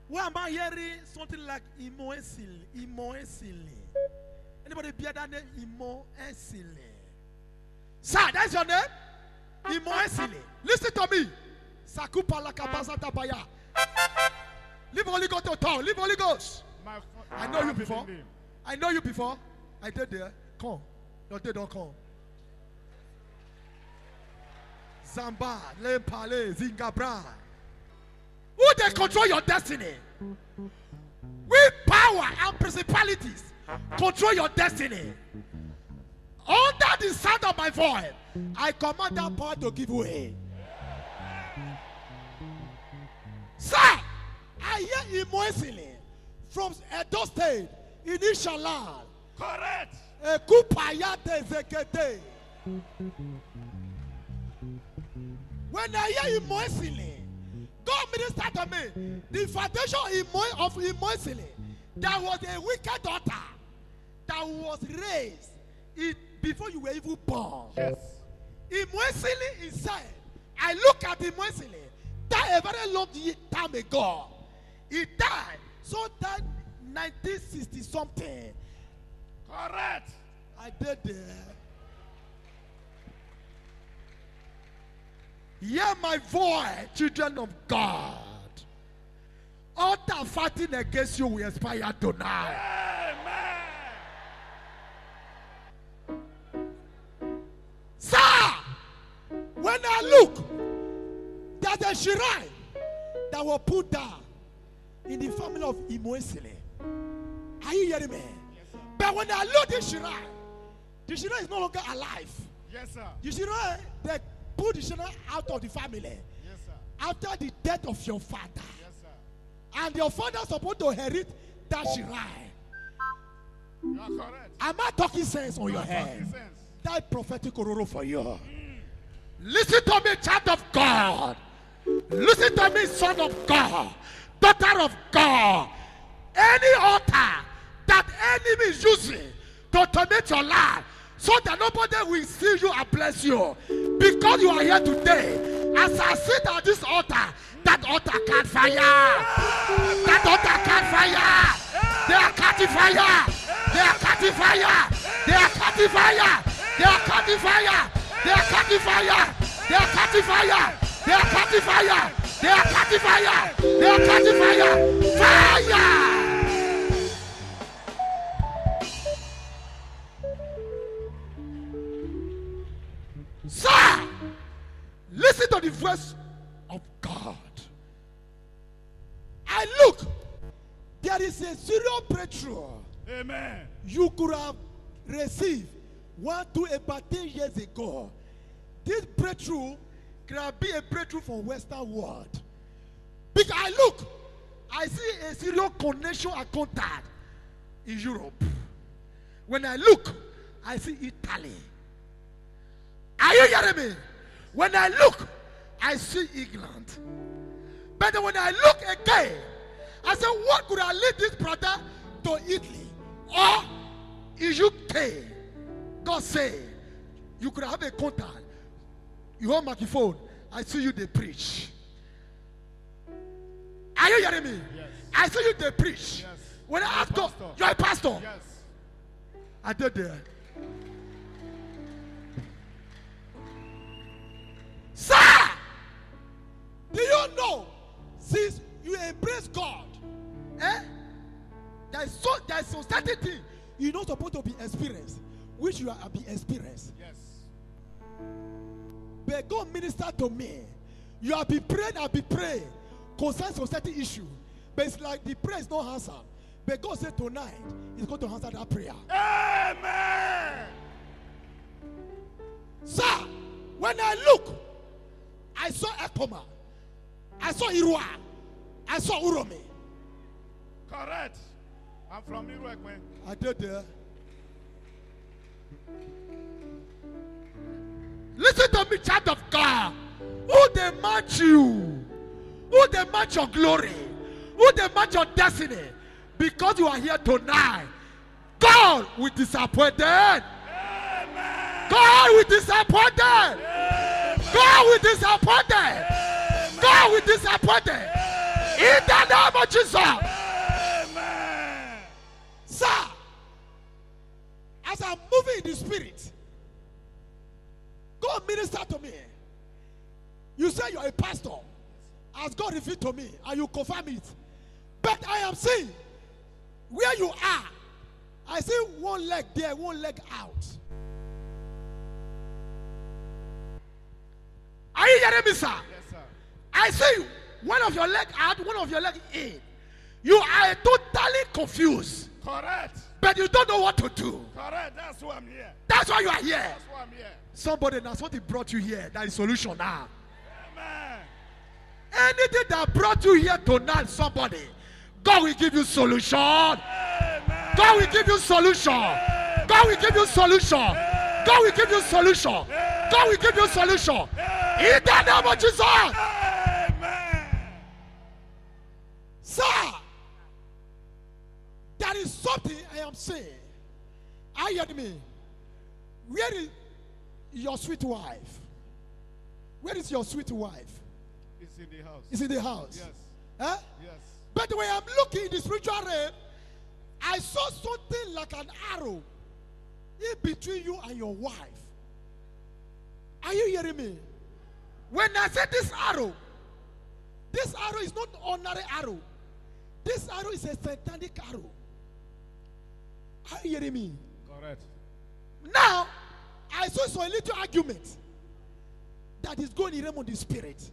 Why am I hearing something like Imoesili? Anybody bear that name? Imoesili. Sir, that's your name? Imoesili. Listen to me. Sakupa lakabaza tabaya. Leave Holy Ghost to town. Leave Holy Ghost. I know you before. I know you before. I did there. Come. No, they don't come. Zamba, Lempale, Zingabra. Who they control your destiny? With power and principalities control your destiny. Under the sound of my voice, I command that power to give way. Sir, I hear Imoesili from Edo State in Ishaland. Correct. When I hear Imoesili, God minister to me. The foundation of Imoesili, there was a wicked altar that was raised before you were even born. Yes. Imoesili is said. I look at Imoesili. Died a very long time ago. He died. So that 1960 something. Correct. I did there. Hear my voice, children of God. All that fighting against you will expire tonight. Amen. Sir, when I look, there's a shrine that was put down in the family of Imoesili. Are you hearing me? Yes, sir. But when I look at the shrine is no longer alive. Yes, sir. The shrine, they put the shrine out of the family. Yes, sir. After the death of your father. Yes, sir. And your father is supposed to inherit that shrine. You are correct. Am I talking sense on You your are head? talking sense. That prophetic ororo for you. Listen to me, child of God. Listen to me, son of God, daughter of God. Any altar that enemy is using to torment your life, so that nobody will see you and bless you, because you are here today. As I sit at this altar, that altar can't fire. That altar can't fire. They are catching fire. They are catching fire. They are catching fire. They are catching fire. They are catching fire. They are catching fire. They are catching fire. They are catching fire. They are catching fire. Fire. Sir, listen to the voice of God. I look, there is a serious breakthrough. Amen. You could have received about 10 years ago. This breakthrough can be a breakthrough for Western world. Because I look, I see a serious connection and contact in Europe. When I look, I see Italy. Are you hearing me? When I look, I see England. But when I look again, I say, what could I lead this brother to Italy or in UK? God say, you could have a contact. You hold my phone. I see you they preach. Are you hearing me? Yes. I see you they preach. Yes. When I ask God, pastor. you're a pastor. Yes. I did that. Sir, do you know, since you embrace God, there is some certain thing you're not supposed to be experienced, which you are being experienced. Yes. But God minister to me. You have been praying and be praying concerning some certain issue. But it's like the prayer is not answered. But God said tonight He's going to answer that prayer. Amen. Sir, when I look, I saw Ekoma, I saw Irua, I saw Uromi. Correct. I'm from Iruekwe. I did there. Listen to me, child of God. Who they match you? Who they match your glory? Who they match your destiny? Because you are here tonight, God will disappoint them. Amen. God will disappoint them. Amen. God will disappoint them. Amen. God will disappoint them. In the name of Jesus. Amen. Sir, as I'm moving in the spirit, God minister to me. You say you're a pastor, as God revealed to me, and you confirm it. But I am saying, where you are, I see one leg there, one leg out. Are you hearing me, sir? Yes, sir. I see one of your leg out, one of your leg in. You are totally confused, Correct. but you don't know what to do. Correct. That's why I'm here. That's why you are here. That's why I'm here. Somebody, that's what brought you here. That is solution now. Amen. Anything that brought you here tonight, somebody, God will give you solution. Amen. God will give you solution. God will give you solution. God will give you solution. God will give you solution. In the name of Jesus. Amen. Sir, there is something I am saying. Are you hearing me? Where is your sweet wife? Where is your sweet wife? It's in the house. Is in the house. Yes. Huh? Yes. But when I'm looking in the spiritual realm, I saw something like an arrow in between you and your wife. Are you hearing me? When I said this arrow is not ordinary arrow. This arrow is a satanic arrow. Are you hearing me? Correct. Now, I saw a little argument that is going in realm of the spirit.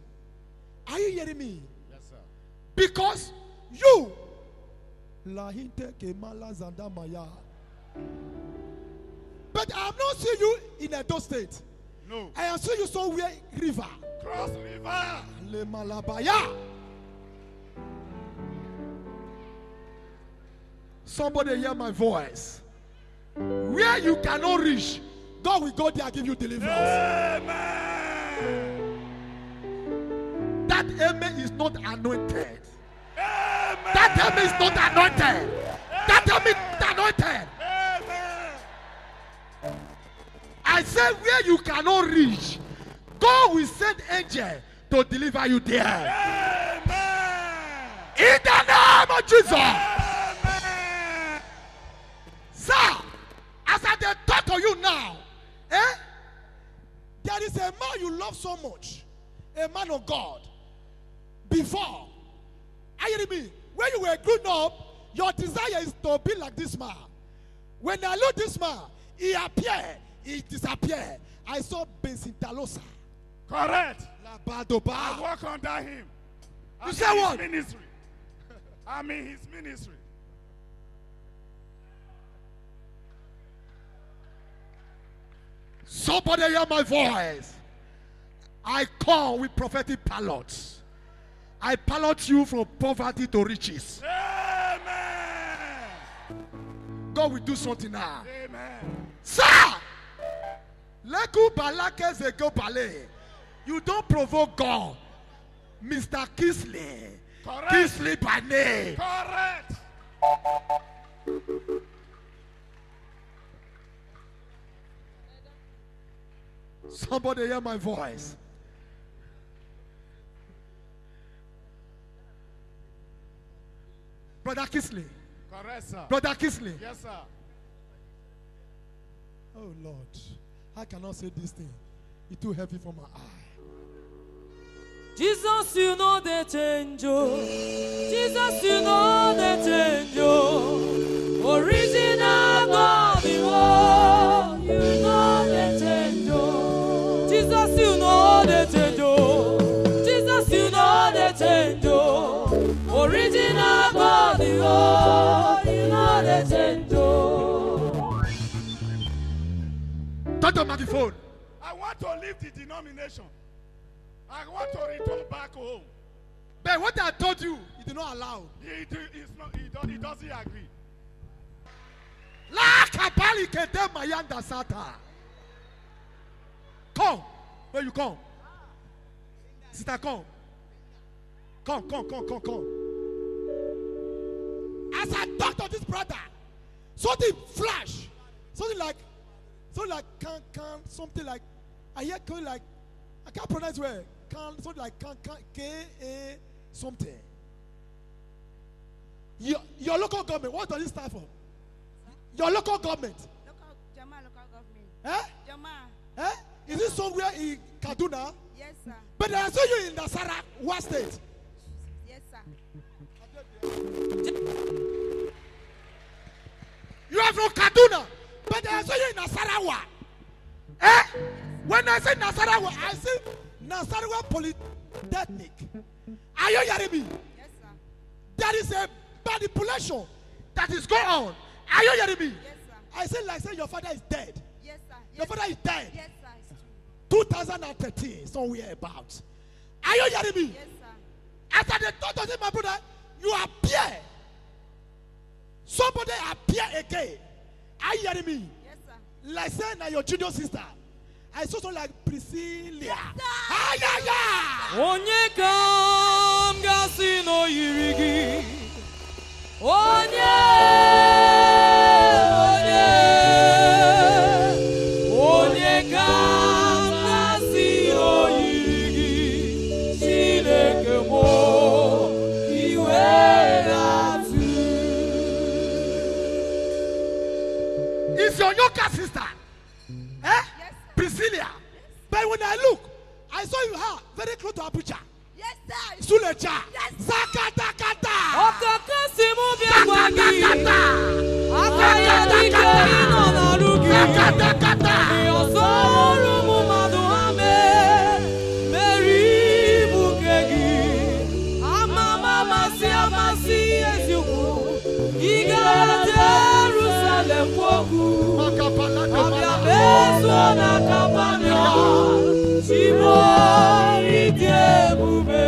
Are you hearing me? Yes, sir. Because you, but I am not seeing you in Edo State. No. I am seeing you somewhere river. Cross river. Le Malabaya. Somebody hear my voice. Where you cannot reach, God will go there and give you deliverance. Amen. That amen is not anointed. Amen. That amen is not anointed. That amen is not anointed. Amen. I said where you cannot reach, God will send angel to deliver you there. Amen. In the name of Jesus. Amen. Sir, as I talk to you now, there is a man you love so much, a man of God. Before, are you hearing me? When you were grown up, your desire is to be like this man. When I look this man, he appeared, he disappeared. I saw Benson Talosa. Correct. I Labadoba. work under him. You say what? Ministry. I'm in his ministry. Somebody hear my voice. I come with prophetic palots. I pilot you from poverty to riches. Amen. God will do something now. Amen. Sir, you don't provoke God. Mr. Kisley. Correct. Kisley by name. Correct. Somebody hear my voice. Brother Kisley. Correct, sir. Brother Kisley. Yes, sir. Oh Lord, I cannot say this thing. It's too heavy for my eye. Jesus, you know the change. Jesus, you know the change. Original God, you know the change. Jesus, you know the change. Jesus, you know the change. Original God, you know the change. Touch the microphone. I want to leave the denomination. I want to return back home. But what I told you, you did not allow. He doesn't agree. La kabali kete mayanda sata. Come. Where you come? Sister, come. Come. As I talk to this brother, something flash. Something like something like I hear like I can't pronounce well. Something like K-A something. Your local government, what does it stand for? Your local government. Jama local government. Eh? Jama. Eh? Is it somewhere in Kaduna? Yes, sir. But I saw you in Nasara, what state? Yes, sir. You are from Kaduna, but I saw you in Nasarawa. Eh? When I say Nasarawa, I say Nasarawa Polytechnic. Are you hearing me? Yes, sir. There is a manipulation that is going on. Are you hearing me? Yes, sir. I say like say your father is dead. Yes, sir. Your father is dead. Yes, sir. It's true. 2013, somewhere about. Are you hearing me? Yes, sir. After the thought of it, my brother, you appear. Somebody appear again. Are you hearing me? Yes, sir. Like saying that your junior sister. I saw something like Priscilla. Yes, sir. Ah, yeah, yeah. Onye kam gasi no yirigi. Onye kam gasi no yirigi. Chineke mo iwe atu. It's your younger sister. Eh? Yes, sir. Priscilla. But when I look, I saw you her very close to Abuja. Yes, sir. It's Suleja. Yes. Zakatakata. Ọkaka si mụ bịa gwa gị. Zakatakata. Aka ya dike ịnọ n'arụ gị. Zakatakata. Ọsọ ọrụ ụmụ mmadụ ha meri ibu nke gị. Ama m amasị amasị eziokwu. Ị gara Jerusalem kwokwu. Ọbịa mezuo na Kapanọm. Chimo ịdị ebube.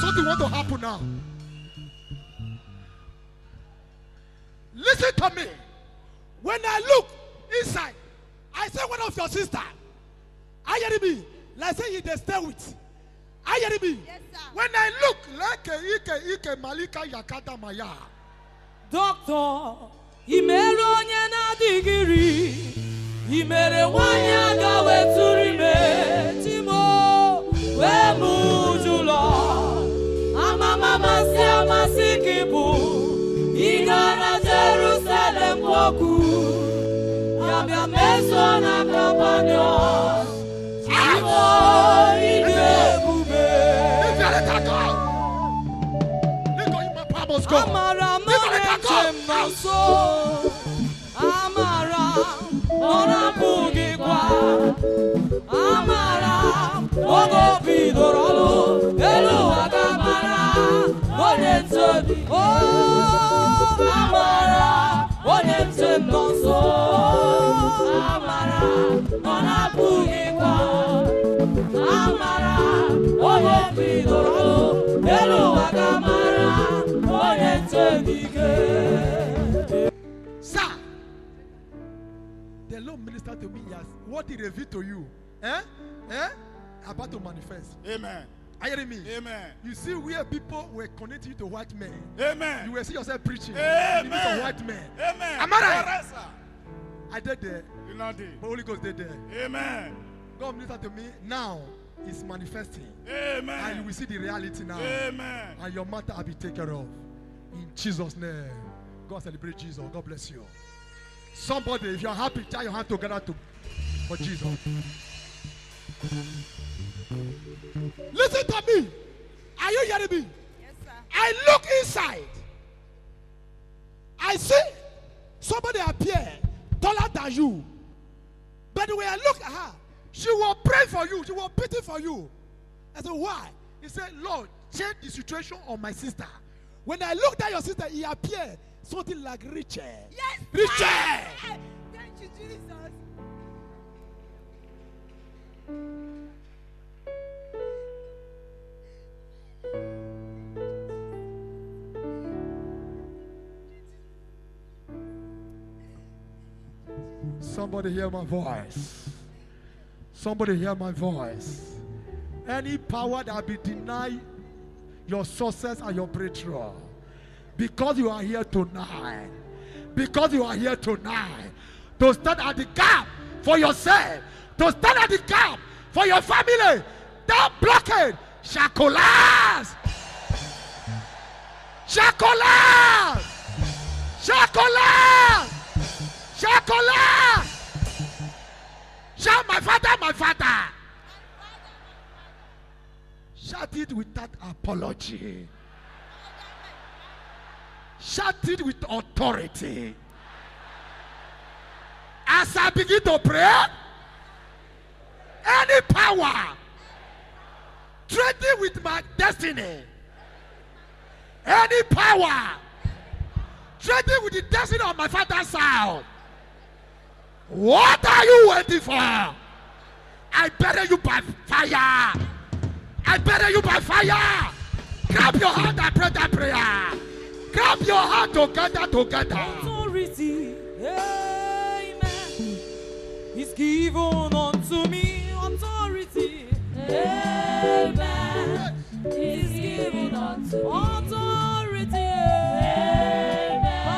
Something want to happen now. Listen to me. When I look inside, I say one of your sister. I hear me. Like say you they stay with. I hear me. Yes, sir. When I look like Ike Malika Yakata Maya. Doctor, i mere onye na-adịghị iri. I mere nwanyị aga wetụrụ ime. Timo wee mụ ụjụlọ. Ama m amasị amasị gị bụ. Ị gara Jerusalem kwokwu. Ya bịa mezuo na Kapanọm. Timo ịdị ebube. Amara m onye njem nọ nso. Amara m ọ na-apụghịkwa. Amara m oge o bidoro ọrụ. Elu ụwa ga-amara onye njem. Amara onye njem nọ nso. Amara ọ na-apụghịkwa. Amara onye bidoro ọrụ. Elu ụwa ga-amara onye njem ike. Sir, the Lord ministered to me. Yes, what he revealed to you, about to manifest. Amen. Are you hearing me? Amen. You see where people were connecting you to white men. Amen. You will see yourself preaching. Amen. You meet white men. Amen. Am I right? Yes, sir. I did there. You know it. The Holy Ghost did there. Amen. God ministered to me. Now it's manifesting. Amen. And you will see the reality now. Amen. And your matter will be taken care of. In Jesus' name. God celebrate Jesus. God bless you. Somebody, if you're happy, tie your hand together for Jesus. Listen to me. Are you hearing me? Yes, sir. I look inside. I see somebody appear taller than you. But when I look at her, she will pray for you. She will pity for you. I said, why? He said, Lord, change the situation on my sister. When I looked at your sister, he appeared something like Richard. Yes, Richard. sir. Thank you, Jesus. Somebody hear my voice. Somebody hear my voice. Any power that be denied your success and your breakthrough, because you are here tonight, because you are here tonight, to stand at the gap for yourself, to stand at the gap for your family, that blockade shall collapse. Shakolas! Shakolas! Shakolas! Shakolas! Shout, my father, my father. Shout it without apology. Shout it with authority. As I begin to pray, any power trading with my destiny, any power trading with the destiny of my father's house, what are you waiting for? I bury you by fire. I bury you by fire. Grab your hand and pray that prayer. Grab your hand together. Authority, amen, is given unto me. Authority, amen, is given unto me. Authority, amen,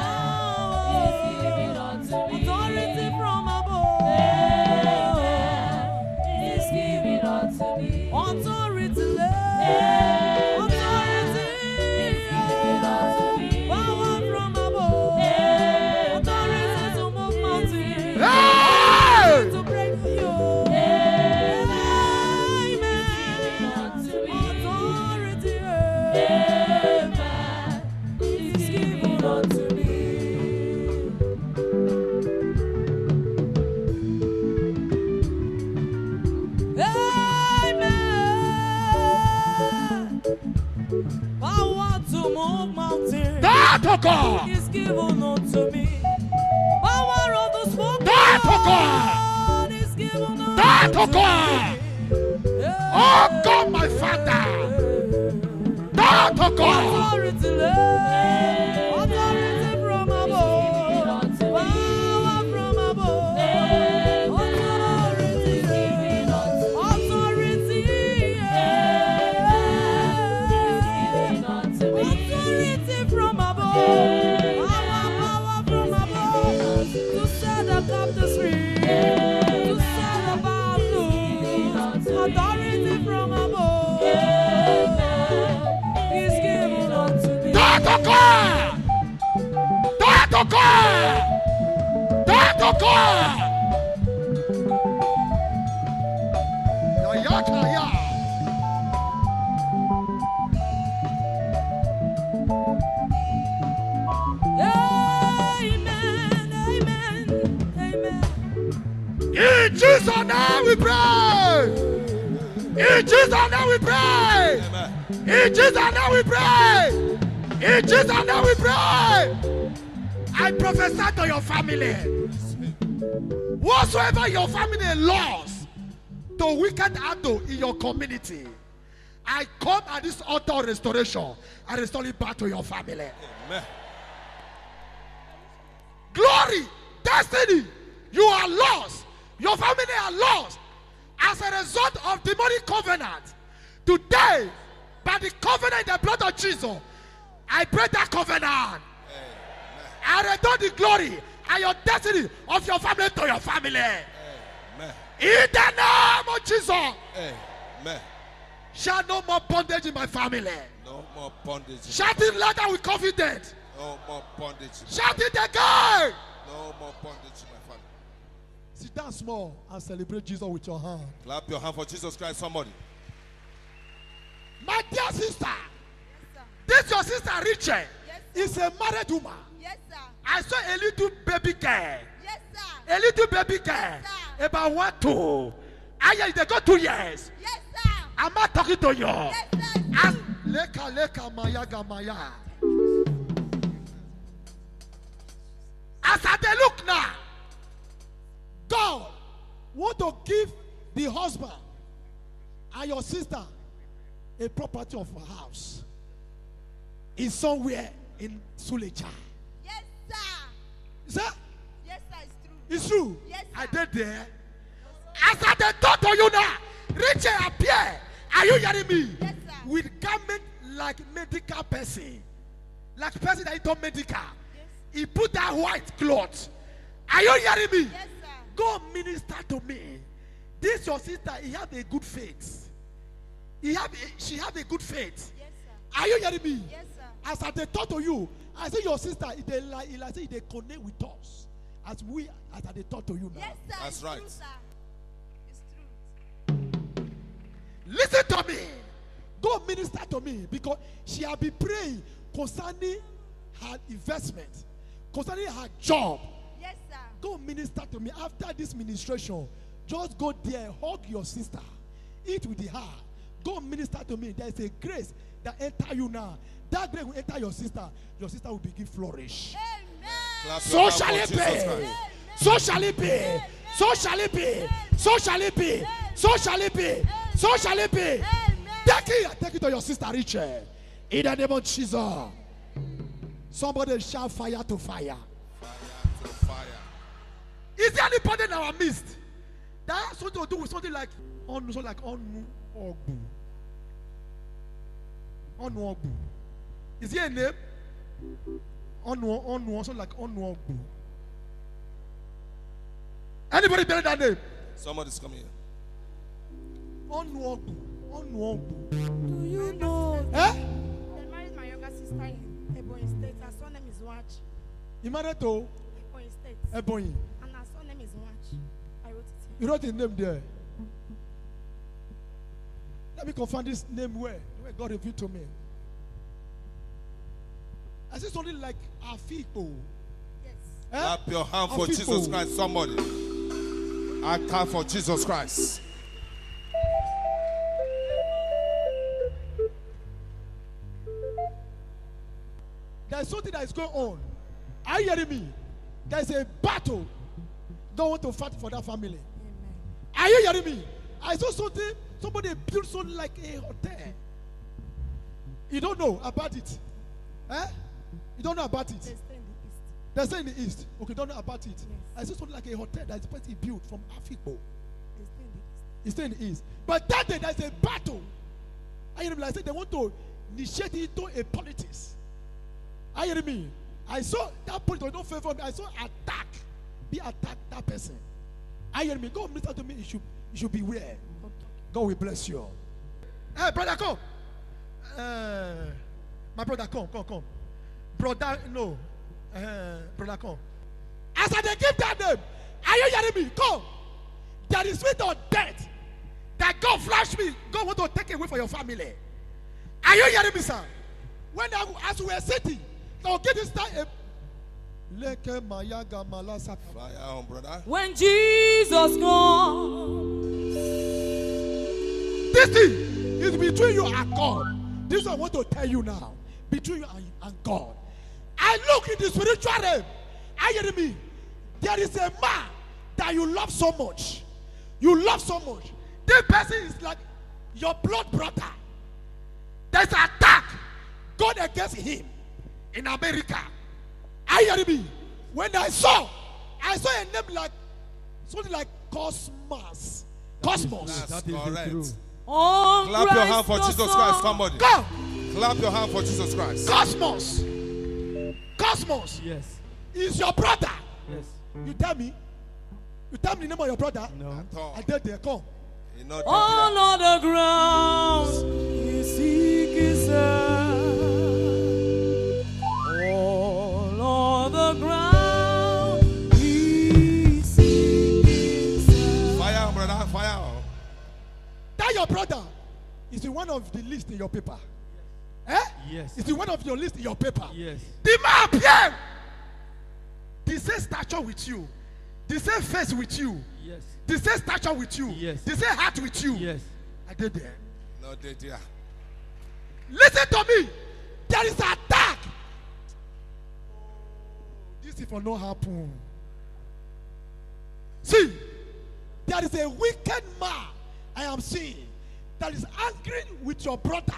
is given unto me. Authority from above, amen, is given unto me. Authority, amen, authority is given unto me. Power from above, authority to move mountains. Hey! To break the yoke. Amen. Authority, amen, is given unto me. Amen. Power to move mountains That to God. is given unto me. Power of the spoken That to word is given unto That to God. me. Oh God, my Father. That to God. Authority, authority from above, power from above, authority, authority from above, power from above, to set the captives free, to set the bound loose, authority from above, is given unto me. That to God. That to God. That to God. Ya, ya, ya. Amen, amen, amen. In Jesus' name we pray. In Jesus' name we pray. In Jesus' name we pray. In Jesus' name we pray. I prophesy to your family. Whatsoever your family lost to wicked idol in your community, I come at this altar of restoration and restore it back to your family. Amen. Glory, destiny, you are lost. Your family are lost as a result of demonic covenant. Today, by the covenant in the blood of Jesus, I break that covenant. I return the glory and your destiny of your family to your family. Amen. In the name of Jesus, Amen. shall no more bondage in my family. No more bondage. Shout it louder with confidence. No more bondage. Shout it again. No more bondage in my family. Sit down small and celebrate Jesus with your hand. Clap your hand for Jesus Christ, somebody. My dear sister, Yes, sir. this your sister Richard Yes, is a married woman. Yes, sir. I saw a little baby girl. Yes, sir. A little baby girl. sir. About 1, 2. They got 2 years. Yes, sir. I'm not talking to you. Yes, sir. As leka maya gamaya. As I look now, God want to give the husband and your sister a property of a house in somewhere in Suleja. Yes, sir. Is that? Yes, sir. It's It's true. true. Yes, I sir. did there. As I talk to you now, Richard appear. Are you hearing me? Yes, sir. With garment like medical person, like person that he done medical. Yes. He put that white cloth. Are you hearing me? Yes, sir. God minister to me. This your sister, he have a good faith. She have a good faith. Yes, Are you hearing me? Yes, sir. As I dey talk to you, I say your sister, they say they connect with us. As I dey talk to you now. Yes, sir. That's It's right. True, sir. It's true. Listen to me. Go minister to me because she has been praying concerning her investment, concerning her job. Yes, sir. Go minister to me after this ministration. Just go there, hug your sister, eat with her. Go minister to me. There is a grace that enter you now. That grace will enter your sister. Your sister will begin flourish. Amen. Clap So your hands shall for it Jesus be. Christ. So shall it be. So shall it be. So shall it be. So shall it be. So shall it be. Amen. Take it to your sister, Richard. In the name of Jesus. Somebody shout fire to fire. Fire to fire. Is there anybody in our midst that has something to do with something like onu ogbu? Onu ogbu. Is there a name? Onu something like onu ogbu. Anybody better that name? Somebody's coming here. Onu ogbu. Onu ogbu. Do you know? Eh? They married my younger sister in Ebonyi State. Her son name is Watch. You married to Ebonyi State. Ebonyi. And her son name is Watch. I wrote it here. You wrote his name there. Let me confirm this name where God revealed to me. I see something like Afipo. Yes. Eh? Clap your hand for Afipo. Jesus Christ. Somebody. I clap for Jesus Christ. There's something that is going on. Are you hearing me? There's a battle. Don't want to fight for that family. Amen. Are you hearing me? I saw something. Somebody built something like a hotel. You don't know about it. Eh? You don't know about it. They stay in the east. They say in the east. Okay, don't know about it. Yes. I saw something like a hotel that is supposed to be built from Afipo. They stay in the east. It's still in the east. But that day there's a battle. I hear me. I said they want to initiate it into a politics. I hear me. I saw that politics don't favor me. I saw attack. Be attack that person. I hear me. God minister to me. You should beware. God will bless you. Hey, brother, come. My brother, come. Brother, no. Brother, come. As I give that name, are you hearing me? Come. There is spirit of death that God flash me. God want to take away from your family. Are you hearing me, sir? As we were sitting, now get this time. Fire on, brother. When Jesus comes, This thing is between you and God. This is what I want to tell you now. Between you and God. I look in the spiritual realm. Are you hearing me? There is a man that you love so much. You love so much. This person is like your blood brother. There's an attack God against him in America. Are you hearing me? When I saw a name like something like Cosmos. That's That is the correct. truth. on Clap your hand Christ for the Jesus Son. Christ. Somebody. Go! Clap your hand for Jesus Christ. Cosmos Yes. is your brother. Yes. You tell me the name of your brother. No. At all. I did there. Come. You know, All on the ground, he seek his all on the ground, he seek his fire on, brother. Fire on. That your brother is in one of the list in your paper. Eh? Yes. It's in one of your list in your paper. Yes. The man appear. The same stature with you. The same face with you. Yes. The same stature with you. Yes. The same heart with you. Yes. I did there. No, dear. Listen to me. There is attack. This is for no happen. See, there is a wicked man I am seeing that is angry with your brother.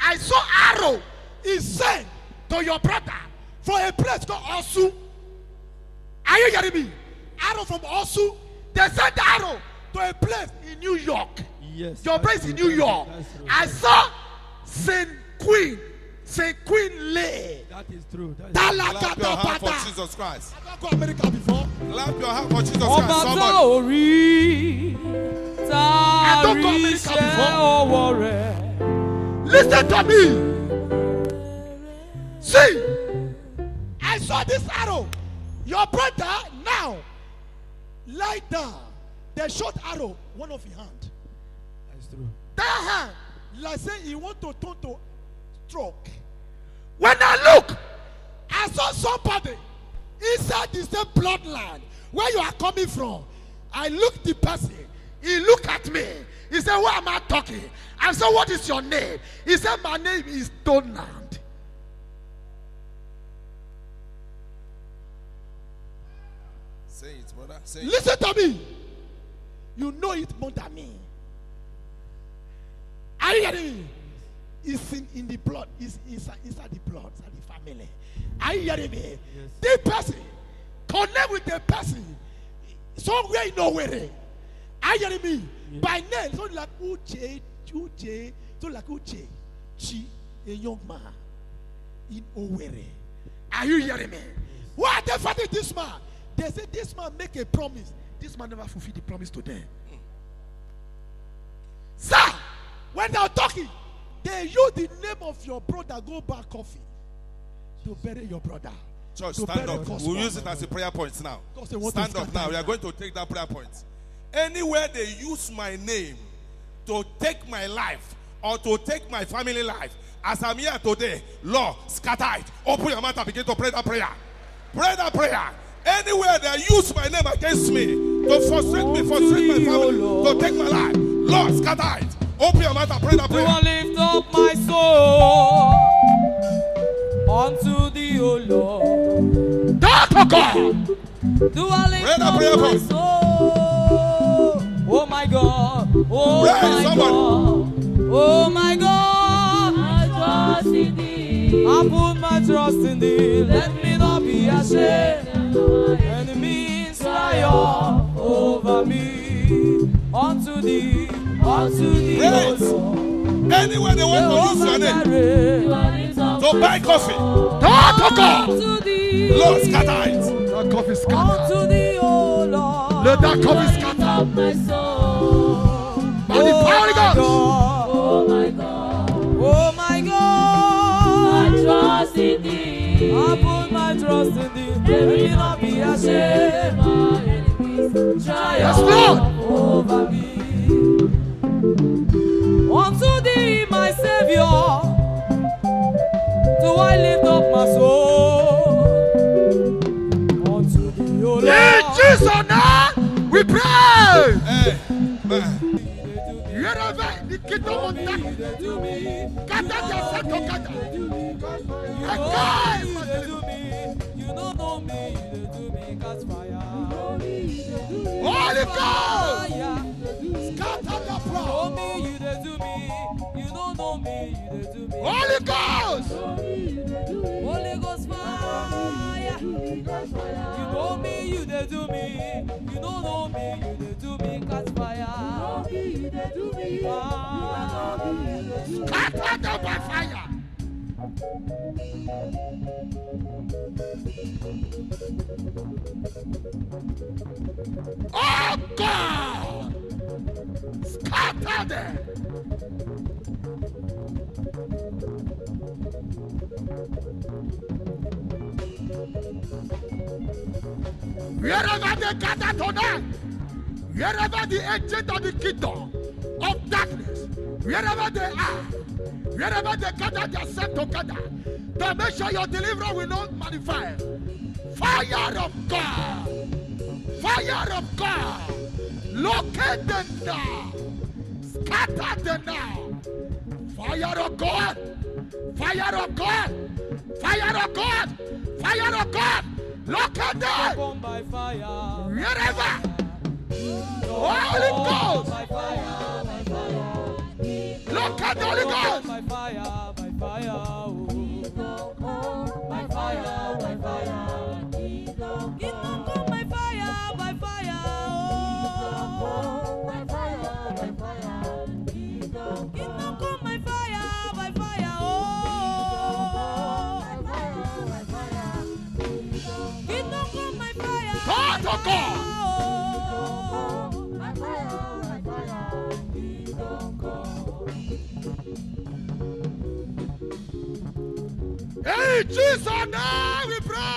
I saw arrow is sent to your brother from a place called Osu. Are you hearing me? Arrow from Osu. They sent arrow to a place in New York. Yes. Your That's place in true. New York. That's true. I saw Saint Queen Lay. That is true. That is Clap your hand for Talakatapata. Jesus Christ. I've not gone to America before. Clap your hand for Jesus Christ. Ọba tá Somebody. ò rí, tá a don't go rí America iṣẹ́ before. ọwọ́ rẹ̀. Listen to me. See, I saw this arrow. Your brother now lie down. The short arrow, one of his hand. That's true. That hand, like say he want to turn to stroke. When I look, I saw somebody inside the same bloodline where you are coming from. I looked the person. He looked at me. He said, "Why am I talking?" I said, "What is your name?" He said, "My name is Donald." Say it, brother. Say it. Listen to me. You know it more than me. Are you hearing me? It's in the blood. It's inside the blood, inside the family. Are you hearing me? Yes. This person connect with the person somewhere in nowhere. Are you hearing me? Yes. By name, so like Uche, so like Uche, Chi, a young man in Owerri. Are you hearing me? Why are they fighting this man? They say this man make a promise. This man never fulfilled the promise to them. Sir, when they are talking, they use the name of your brother, go back coffee, to bury your brother. Church, To stand bury up. your We'll husband. use it as a prayer point now. Because they want to Stand up scatter now. We are you. going to take that prayer point. Anywhere they use my name to take my life or to take my family life, as I'm here today, Lord, scatter it. Open your mouth and begin to pray that prayer. Pray that prayer. Anywhere they use my name against me to frustrate me, frustrate my family, to take my life, Lord, scatter it. Open your mouth and pray that Do I prayer. lift up my soul unto thee, O Lord? Talk to God. Do I lift Pray that up prayer my point. soul? Oh my God, oh Pray, my somebody. God, oh my God. I trust in thee. I put my trust in thee. Let me not be ashamed. Enemies triumph over me. Unto thee, O Pray. Lord. Anywhere they want to use your name to buy coffee, Talk to God. Unto thee, Lord, scatter it. That coffee scatter. unto thee, O Lord. Let that coffee scatter. My soul. By the power of God. Oh my God. Oh my God. I trust in thee. I put my trust in thee. Let me not be ashamed. My enemies Yes, triumph Lord. over me. Unto thee, my Savior, do I lift up my soul. Unto thee, O Lord. In Jesus' name, we pray. Hey, man. Wherever the kingdom of darkness gather yourself together. And God is my deliverer. You don't know me, you do me, catch fire. Holy Ghost, Fire. scatter the Know blood. me, you dey do me. You don't know me, you dey do me. Holy Ghost, Holy Ghost fire. You know me, you dey do me. You don't know me, you dey do me, catch fire. Fire. scatter them by fire. Oh God, scatter them. Wherever they gather tonight, wherever the agent of the kingdom of darkness, wherever they are, wherever they gather themselves together, to make sure your deliverance will not manifest. Fire of God, fire of God, locate them now, scatter them now. Fire of God, fire of God, fire of God, fire of God, locate them. Come by fire. Wherever, Holy Ghost, By fire, by fire. look at the Holy Ghost. By fire, by fire. Oh. By fire, by fire. Kingdom come by fire, by fire. Oh. By fire, by fire. Kingdom come by fire, by fire. Oh. By fire, by fire. Kingdom come by fire. God to God. Oh. By fire, by fire. Kingdom come. In Jesus' name we pray.